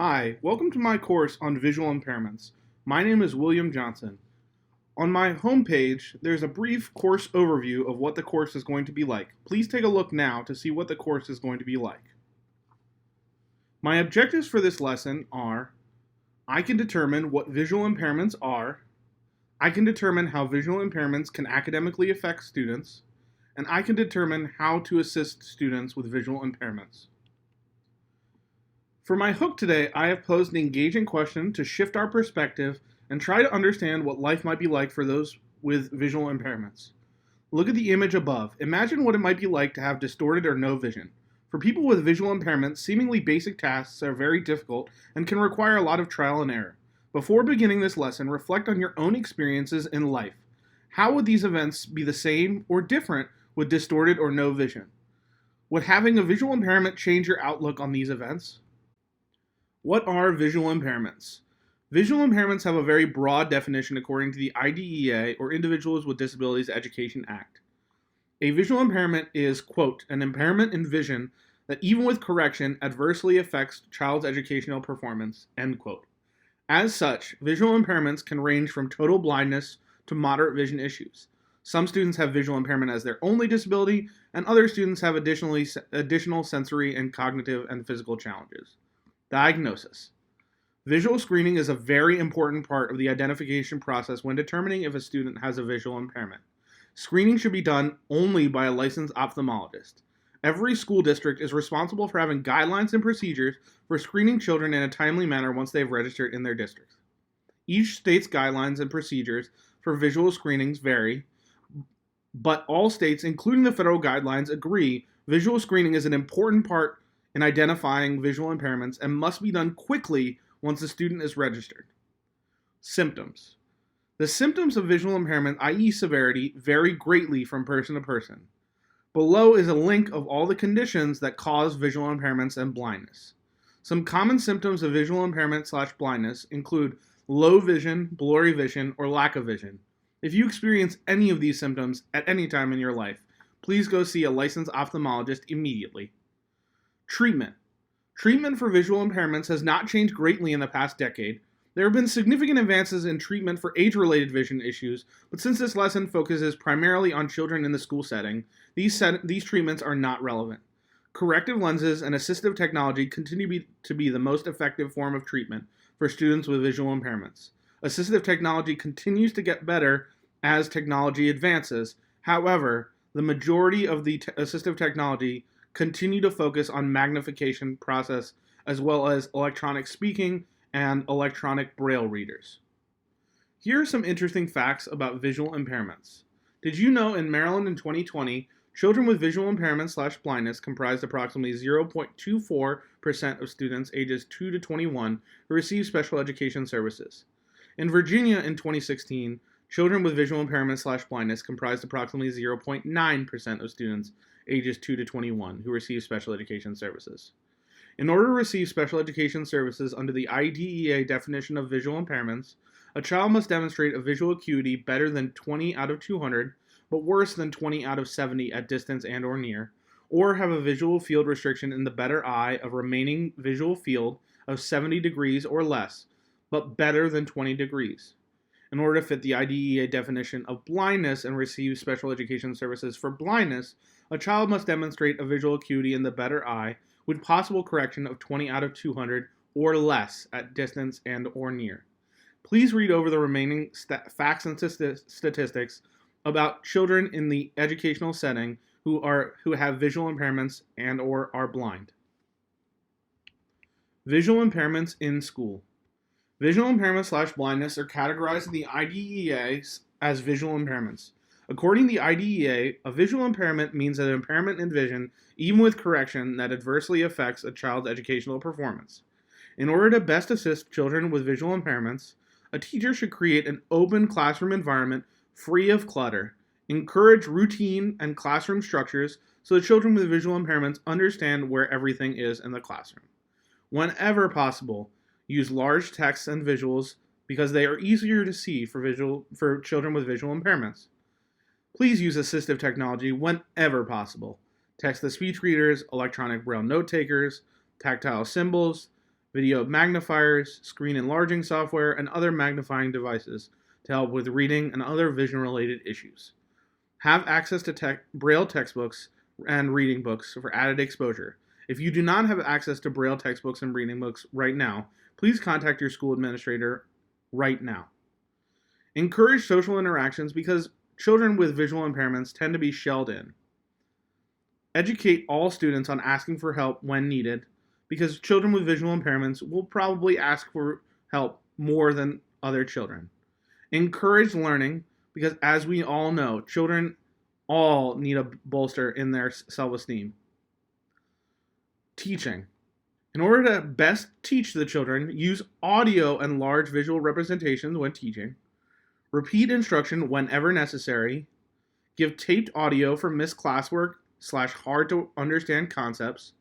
Hi, welcome to my course on visual impairments. My name is William Johnson. On my homepage, there's a brief course overview of what the course is going to be like. Please take a look now to see what the course is going to be like. My objectives for this lesson are: I can determine what visual impairments are, I can determine how visual impairments can academically affect students, and I can determine how to assist students with visual impairments. For my hook today, I have posed an engaging question to shift our perspective and try to understand what life might be like for those with visual impairments. Look at the image above. Imagine what it might be like to have distorted or no vision. For people with visual impairments, seemingly basic tasks are very difficult and can require a lot of trial and error. Before beginning this lesson, reflect on your own experiences in life. How would these events be the same or different with distorted or no vision? Would having a visual impairment change your outlook on these events? What are visual impairments? Visual impairments have a very broad definition according to the IDEA, or Individuals with Disabilities Education Act. A visual impairment is, quote, an impairment in vision that even with correction adversely affects child's educational performance, end quote. As such, visual impairments can range from total blindness to moderate vision issues. Some students have visual impairment as their only disability, and other students have additional sensory and cognitive and physical challenges. Diagnosis. Visual screening is a very important part of the identification process when determining if a student has a visual impairment. Screening should be done only by a licensed ophthalmologist. Every school district is responsible for having guidelines and procedures for screening children in a timely manner once they've registered in their district. Each state's guidelines and procedures for visual screenings vary, but all states, including the federal guidelines, agree visual screening is an important part in identifying visual impairments and must be done quickly once the student is registered. Symptoms. The symptoms of visual impairment, i.e. severity, vary greatly from person to person. Below is a link of all the conditions that cause visual impairments and blindness. Some common symptoms of visual impairment/blindness include low vision, blurry vision, or lack of vision. If you experience any of these symptoms at any time in your life, please go see a licensed ophthalmologist immediately. Treatment. Treatment for visual impairments has not changed greatly in the past decade. There have been significant advances in treatment for age-related vision issues, but since this lesson focuses primarily on children in the school setting, these treatments are not relevant. Corrective lenses and assistive technology continue to be the most effective form of treatment for students with visual impairments. Assistive technology continues to get better as technology advances. However, the majority of the assistive technology continue to focus on magnification process as well as electronic speaking and electronic braille readers. Here are some interesting facts about visual impairments. Did you know in Maryland in 2020, children with visual impairment/blindness comprised approximately 0.24% of students ages 2 to 21 who receive special education services. In Virginia in 2016, children with visual impairment/blindness comprised approximately 0.9% of students ages 2 to 21 who receive special education services. In order to receive special education services under the IDEA definition of visual impairments, a child must demonstrate a visual acuity better than 20 out of 200, but worse than 20 out of 70 at distance and or near, or have a visual field restriction in the better eye of remaining visual field of 70 degrees or less, but better than 20 degrees. In order to fit the IDEA definition of blindness and receive special education services for blindness, a child must demonstrate a visual acuity in the better eye with possible correction of 20 out of 200 or less at distance and or near. Please read over the remaining facts and statistics about children in the educational setting who have visual impairments and or are blind. Visual impairments in school. Visual impairments/blindness are categorized in the IDEA as visual impairments. According to the IDEA, a visual impairment means an impairment in vision, even with correction, that adversely affects a child's educational performance. In order to best assist children with visual impairments, a teacher should create an open classroom environment free of clutter, encourage routine and classroom structures so that children with visual impairments understand where everything is in the classroom. Whenever possible, use large text and visuals because they are easier to see for children with visual impairments. Please use assistive technology whenever possible. Text-to-speech readers, electronic braille note takers, tactile symbols, video magnifiers, screen enlarging software, and other magnifying devices to help with reading and other vision-related issues. Have access to Braille textbooks and reading books for added exposure. If you do not have access to Braille textbooks and reading books right now, please contact your school administrator right now. Encourage social interactions because children with visual impairments tend to be shelled in. Educate all students on asking for help when needed because children with visual impairments will probably ask for help more than other children. Encourage learning because, as we all know, children all need a bolster in their self-esteem. Teaching. In order to best teach the children, use audio and large visual representations when teaching. Repeat instruction whenever necessary. Give taped audio for missed classwork / hard to understand concepts.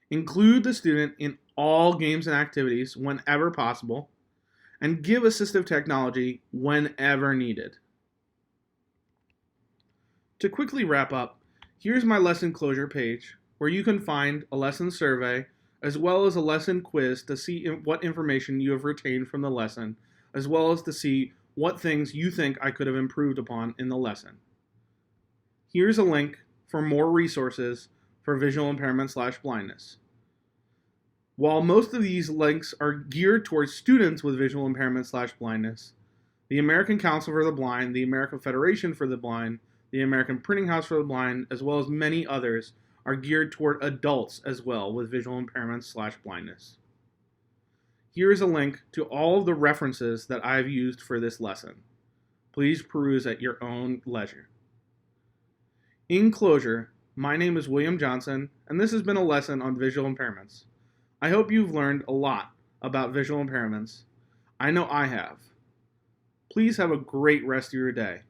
Include the student in all games and activities whenever possible. And give assistive technology whenever needed. To quickly wrap up, here's my lesson closure page where you can find a lesson survey as well as a lesson quiz to see what information you have retained from the lesson, as well as to see what things you think I could have improved upon in the lesson. Here's a link for more resources for visual impairment / blindness. While most of these links are geared towards students with visual impairment / blindness, the American Council for the Blind, the American Federation for the Blind, the American Printing House for the Blind, as well as many others, are geared toward adults as well with visual impairment / blindness. Here is a link to all of the references that I've used for this lesson. Please peruse at your own leisure. In closure, my name is William Johnson, and this has been a lesson on visual impairments. I hope you've learned a lot about visual impairments. I know I have. Please have a great rest of your day.